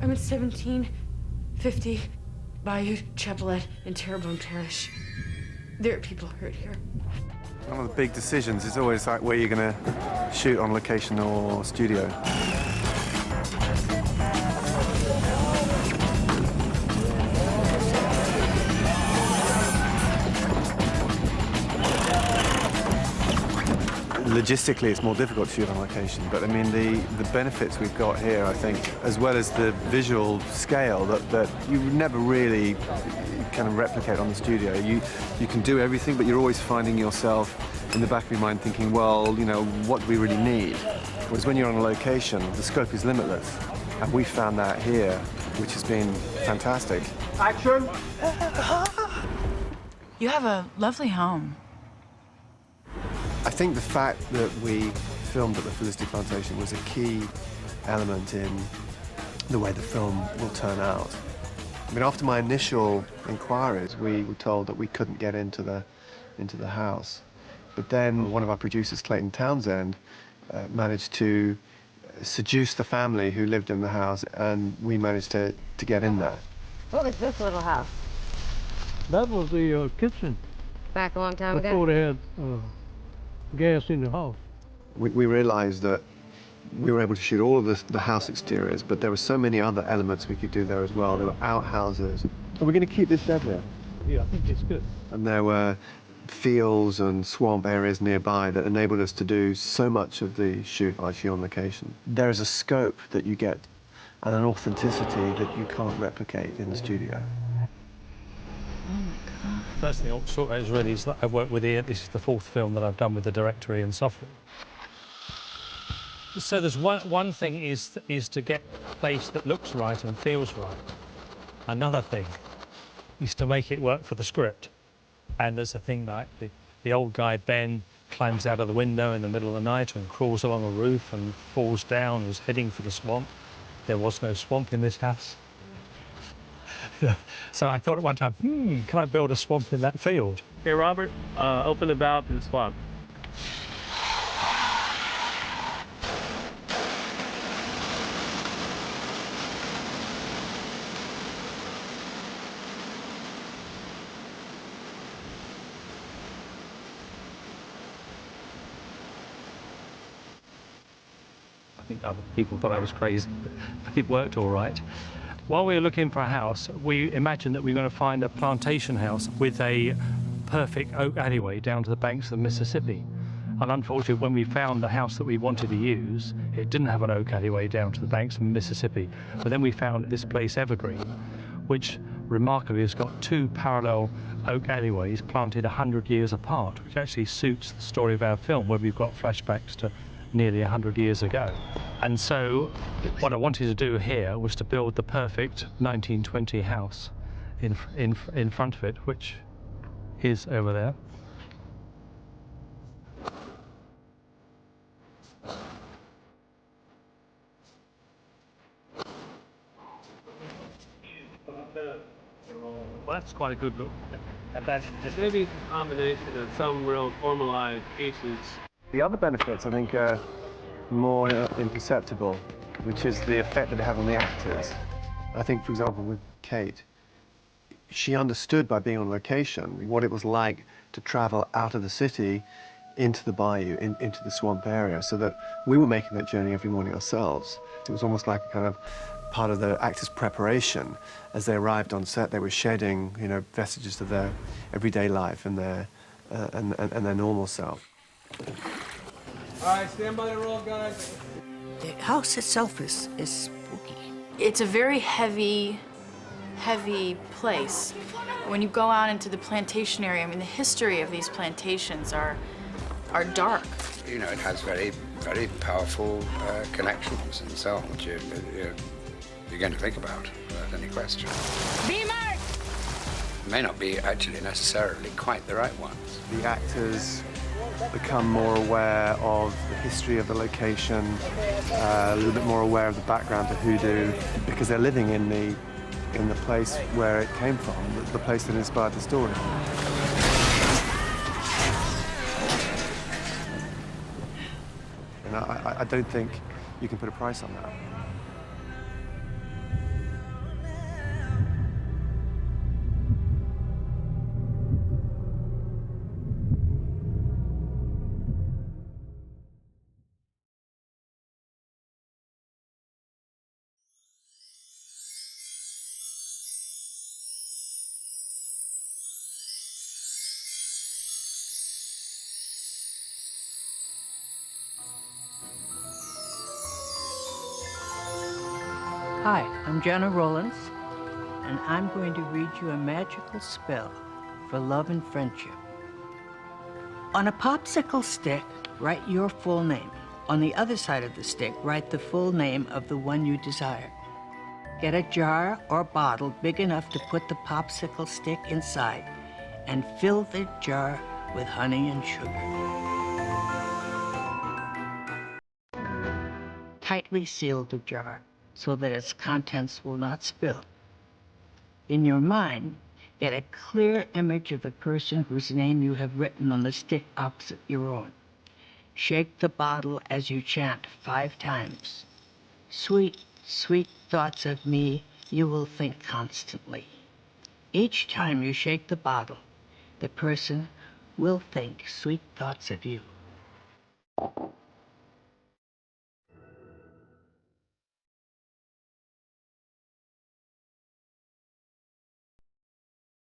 I'm at 1750 Bayou Chapelette in Terrebonne Parish. There are people hurt here. One of the big decisions is always like where you're going to shoot on location or studio. Logistically, it's more difficult to shoot on location, but I mean, the benefits we've got here, I think, as well as the visual scale that you would never really kind of replicate on the studio. You can do everything, but you're always finding yourself in the back of your mind thinking, well, you know, what do we really need? Whereas when you're on a location, the scope is limitless. And we found that here, which has been fantastic. Action! You have a lovely home. I think the fact that we filmed at the Felicity Plantation was a key element in the way the film will turn out. I mean, after my initial inquiries, we were told that we couldn't get into the house. But then one of our producers, Clayton Townsend, managed to seduce the family who lived in the house, and we managed to get in there. What was this little house? That was the kitchen. Back a long time ago? Before they had gas in the house. We realized that we were able to shoot all of the house exteriors, but there were so many other elements we could do there as well. There were outhouses. Are we going to keep this dead here? Yeah, I think it's good. And there were fields and swamp areas nearby that enabled us to do so much of the shoot actually on location. There is a scope that you get and an authenticity that you can't replicate in the studio. First thing I want to talk about is really is that I've worked with Ian. This is the fourth film that I've done with the director Ian Softley. So there's one thing is to get a place that looks right and feels right. Another thing is to make it work for the script. And there's a thing like the old guy Ben climbs out of the window in the middle of the night and crawls along a roof and falls down and is heading for the swamp. There was no swamp in this house. So I thought at one time, can I build a swamp in that field? Okay, Robert, open the valve to the swamp. I think other people thought I was crazy, but it worked all right. While we were looking for a house, we imagined that we were going to find a plantation house with a perfect oak alleyway down to the banks of the Mississippi. And unfortunately, when we found the house that we wanted to use, it didn't have an oak alleyway down to the banks of the Mississippi. But then we found this place, Evergreen, which remarkably has got two parallel oak alleyways planted 100 years apart, which actually suits the story of our film, where we've got flashbacks to nearly 100 years ago. And so what I wanted to do here was to build the perfect 1920 house in front of it, which is over there. Well, that's quite a good look. And that's maybe a combination of some real formalized pieces. The other benefits, I think, are more imperceptible, which is the effect that they have on the actors. I think, for example, with Kate, she understood by being on location what it was like to travel out of the city into the bayou, into the swamp area, so that we were making that journey every morning ourselves. It was almost like a kind of part of the actors' preparation. As they arrived on set, they were shedding, you know, vestiges of their everyday life and their normal self. All right, stand by the roll, guys. The house itself is spooky. It's a very heavy place. When you go out into the plantation area, I mean, the history of these plantations are dark. You know, it has very, very powerful connections and so on, which you're going to think about without any question. Be marked! May not be actually necessarily quite the right ones. The actors become more aware of the history of the location, a little bit more aware of the background to Hoodoo, because they're living in the place where it came from, the place that inspired the story. And I don't think you can put a price on that. Hi, I'm Jenna Rollins, and I'm going to read you a magical spell for love and friendship. On a popsicle stick, write your full name. On the other side of the stick, write the full name of the one you desire. Get a jar or bottle big enough to put the popsicle stick inside and fill the jar with honey and sugar. Tightly seal the jar so that its contents will not spill. In your mind, get a clear image of the person whose name you have written on the stick opposite your own. Shake the bottle as you chant 5 times. Sweet, sweet thoughts of me you will think constantly. Each time you shake the bottle, the person will think sweet thoughts of you.